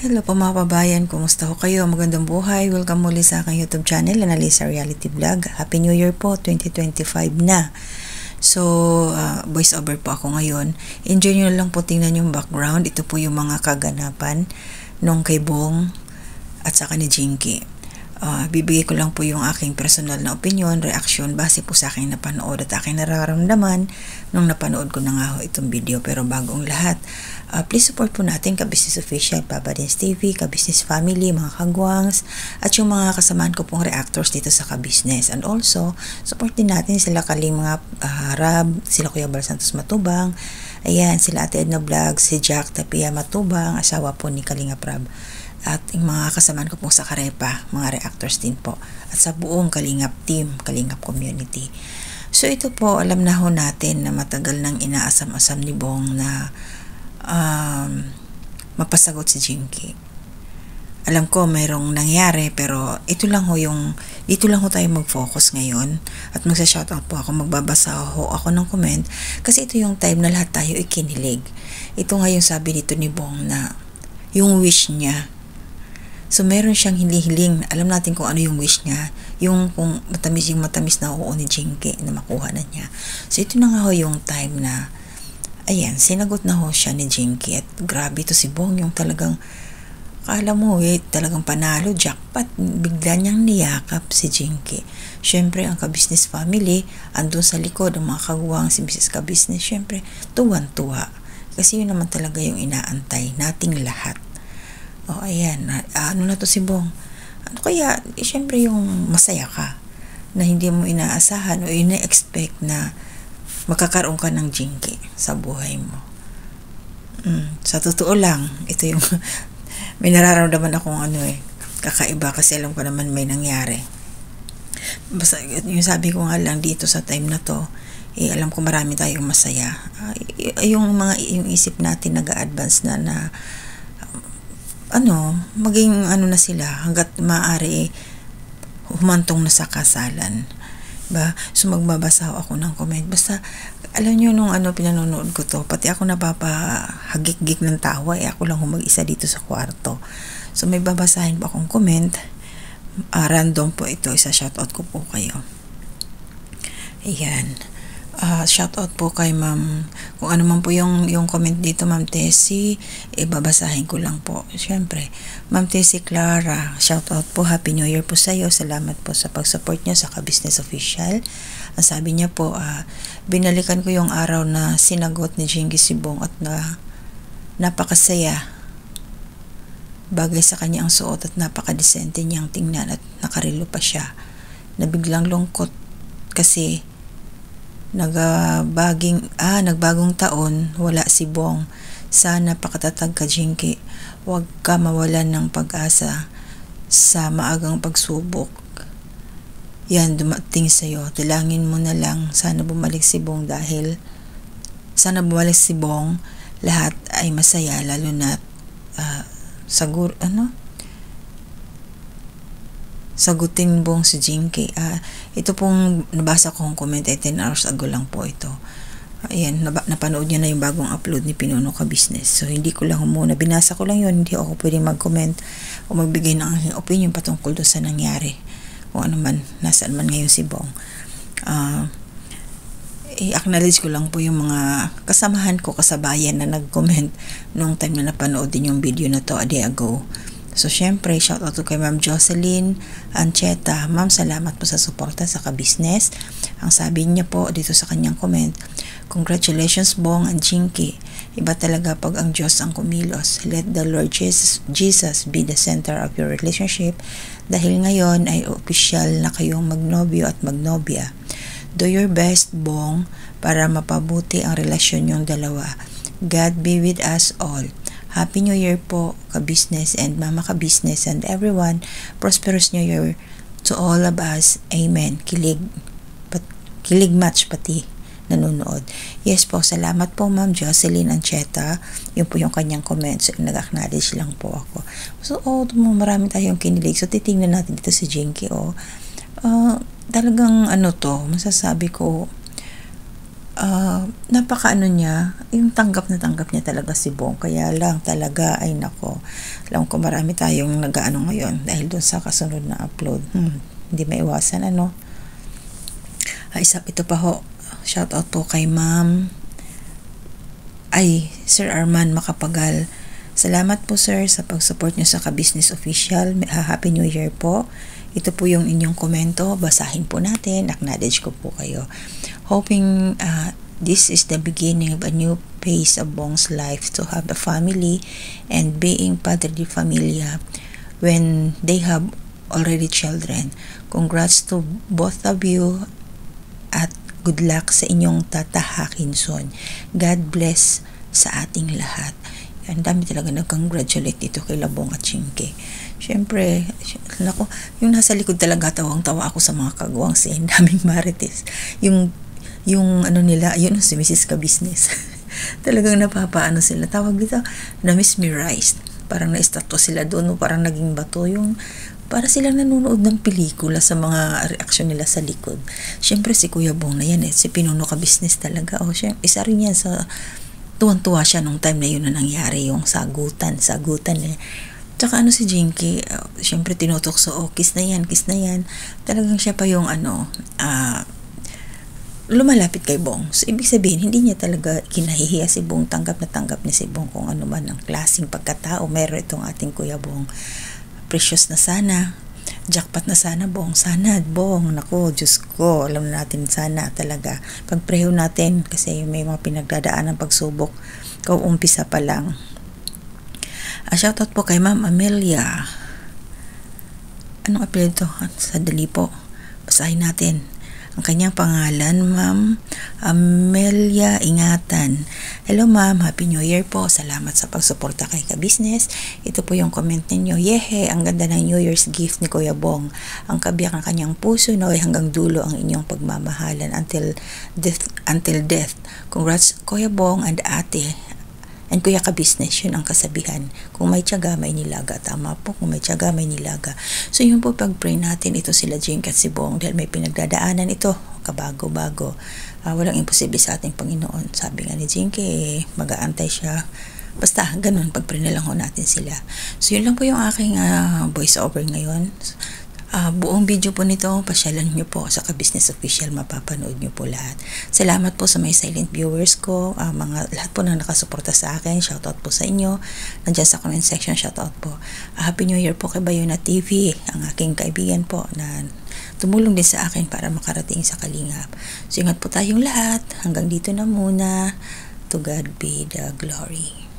Hello po mga kabayan, kumusta ho kayo? Magandang buhay. Welcome muli sa aking YouTube channel, Analisa Reality Vlog. Happy New Year po, 2025 na. So, voice over po ako ngayon. Enjoy nyo lang po, tingnan yung background. Ito po yung mga kaganapan nung kay Bong at saka ni Jinky. Bibigay ko lang po yung aking personal na opinion, reaction base po sa aking napanood at aking nararamdaman nung napanood ko na nga ho itong video. Pero bagong lahat, please support po natin Ka-Business Official, Papa Dins TV, Ka-Business Family, mga kagwangs, at yung mga kasamahan ko pong reactors dito sa Ka-Business. And also, support din natin sila Kalinga Rab, sila Kuya Bal Santos Matubang, ayan, sila Ate Edna Vlog, si Jack Tapia Matubang, asawa po ni Kalinga Prab. At yung mga kasamahan ko po sa Karepa, mga reactors din po. At sa buong Kalingap team, Kalingap community. So ito po, alam na ho natin na matagal nang inaasam-asam ni Bong na mapasagot si Jinky. Alam ko mayroong nangyari, pero dito lang ho tayo mag-focus ngayon. At magsa-shoutout po ako, magbabasa ho ako ng comment. Kasi ito yung time na lahat tayo ikinilig. Ito nga yung sabi dito ni Bong na yung wish niya. So, meron siyang hiling-hiling. Alam natin kung ano yung wish niya. Yung kung matamis na oo ni Jinky na makuha na niya. So, ito na nga ho yung time na, ayan, sinagot na ho siya ni Jinky. At grabe to si Bong, yung talagang, kala mo talagang panalo, jackpot. Bigla niyang niyakap si Jinky. Siyempre, ang Ka-Business Family, andun sa likod, ang mga kagawang si Mrs. Ka-Business, siyempre, tuwan-tuwa. Kasi yun naman talaga yung inaantay nating lahat. O, ayan, ano na to si Bong? Ano kaya, syempre yung masaya ka na hindi mo inaasahan o ina-expect na magkakaroon ka ng Jinky sa buhay mo. Sa totoo lang, ito yung may nararamdaman akong kakaiba kasi alam ko naman may nangyari. Basta yung sabi ko nga lang dito sa time na to, alam ko marami tayong masaya. Yung isip natin nag-a-advance na maging na sila hanggat maaari humantong na sa kasalan. Ba? So magbabasa ako ng comment. Basta alam nyo nung pinanonood ko to, pati ako napapahagik-gik ng tawa, ako lang mag-isa dito sa kwarto. So may babasahin pa akong comment. Random po ito, isa shoutout ko po kayo. Ayan. Shoutout po kay Ma'am, kung ano man po yung comment dito, Ma'am Tessie, babasahin ko lang po. Siyempre, Ma'am Tessie Clara, shoutout po, Happy New Year po sa iyo. Salamat po sa pag-support niyo sa Ka-Business Official. Ang sabi niya po, binalikan ko yung araw na sinagot ni Jinky si Bong at napakasaya. Bagay sa kanya ang suot at napakadesente niyang tingnan at nakarilo pa siya. Nabiglang lungkot kasi nagbagong taon, wala si Bong. Sana pakatatag ka, Jinky. Huwag ka mawalan ng pag-asa sa maagang pagsubok. Yan, dumating sa'yo. Dalangin mo na lang, sana bumalik si Bong lahat ay masaya, lalo na sagutin Bong si Jinky. Ito pong nabasa kong comment 10 hours ago lang po ito. Ayan, napanood niya na yung bagong upload ni Pinuno Ka-Business. So hindi ko lang muna, binasa ko lang yun. Hindi ako pwedeng mag-comment o magbigay ng aking opinion patungkol doon sa nangyari. Kung ano man, nasaan man ngayon si Bong. I-acknowledge ko lang po yung mga kasamahan ko, kasabayan na nag-comment nung time na napanood din yung video na to a day ago. So, syempre, shoutout to kay Ma'am Jocelyn Ancheta. Ma'am, salamat po sa suporta sa Ka-Business. Ang sabi niya po dito sa kanyang comment, congratulations Bong and Jinky. Iba talaga pag ang Diyos ang kumilos. Let the Lord Jesus be the center of your relationship dahil ngayon ay official na kayong magnobyo at magnobya. Do your best, Bong, para mapabuti ang relasyon yung dalawa. God be with us all. Happy New Year po, Ka-Business and Mama Ka-Business and everyone. Prosperous New Year to all of us. Amen. Kilig match pati nanonood. Yes po, salamat po Ma'am Jocelyn Ancheta. Yun po yung kanyang comments. Nag-acknowledge lang po ako. So, marami tayong kinilig. So, titingnan natin dito si Jinky. Talagang masasabi ko, napaka niya, yung tanggap niya talaga si Bong. Kaya lang talaga, ay nako, alam ko marami tayong nag-ano ngayon dahil doon sa kasunod na upload. Hindi maiwasan ito pa ho, shout out po kay ma'am Sir Arman Makapagal. Salamat po sir sa pag-support nyo sa Ka-Business Official. Happy New Year po. Ito po yung inyong komento, basahin po natin, acknowledge ko po kayo. Hoping this is the beginning of a new phase of Bong's life to have a family and being padre de familia when they have already children. Congrats to both of you at good luck sa inyong tatahakin soon. God bless sa ating lahat. Ang dami talaga nag-congratulate dito kay Labong at Chinky. Siyempre, nako, yung nasa likod talaga tawang-tawa ako sa mga kagawang sin, daming marites. Yung nila, yun si Mrs. Ka-Business. Talagang napapaano sila. Tawag dito, na-mesmerized. Parang na-estatwa sila doon, parang naging bato. Para silang nanonood ng pelikula sa mga reaksyon nila sa likod. Siyempre, si Kuya Bong na yan si Pinuno Ka-Business talaga. Siyempre, isa rin yan sa tuwan-tuwa siya nung time na yun na nangyari yung sagutan Tsaka si Jinky, siyempre tinutokso, kiss na yan. Talagang siya pa yung lumalapit kay Bong. So, ibig sabihin, hindi niya talaga kinahihiya si Bong. Tanggap niya si Bong kung ano man ang klaseng pagkatao. Meron itong ating Kuya Bong. Precious na sana. Jackpot na sana, Bong. Sana, Bong. Naku, Diyos ko. Alam natin sana talaga. Pagpreho natin kasi may mga pinagdadaan ng pagsubok. Umpisa pa lang. Shoutout po kay Ma'am Amelia. Anong apelyido? Sadali po. Basahin natin. Ang kanyang pangalan, Ma'am Amelia Ingatan. Hello Ma'am, Happy New Year po. Salamat sa pagsuporta kay Ka-Business. Ito po yung comment ninyo. Yehe, ang ganda ng New Year's gift ni Kuya Bong. Ang kabiyak ng kanyang puso na hanggang dulo ang inyong pagmamahalan until death. Congrats Kuya Bong and ate. And Kuya Ka-Business, yun ang kasabihan. Kung may tiyaga, may nilaga. Tama po, kung may tiyaga, may nilaga. So yun po, pag-pray natin, ito sila Jink at si Bong, dahil may pinagdadaanan ito, kabago-bago. Walang imposible sa ating Panginoon. Sabi nga ni Jinky, mag-aantay siya. Basta, ganun, pag-pray na lang ho natin sila. So yun lang po yung aking voice over ngayon. Buong video po nito, pasyalan nyo po sa Ka-Business Official, mapapanood nyo po lahat. Salamat po sa may silent viewers ko, lahat po na nakasuporta sa akin, shoutout po sa inyo. Nandiyan sa comment section, shoutout po. Happy New Year po kay Bayona TV, ang aking kaibigan po na tumulong din sa akin para makarating sa Kalingap. So ingat po tayong lahat, hanggang dito na muna. To God be the glory.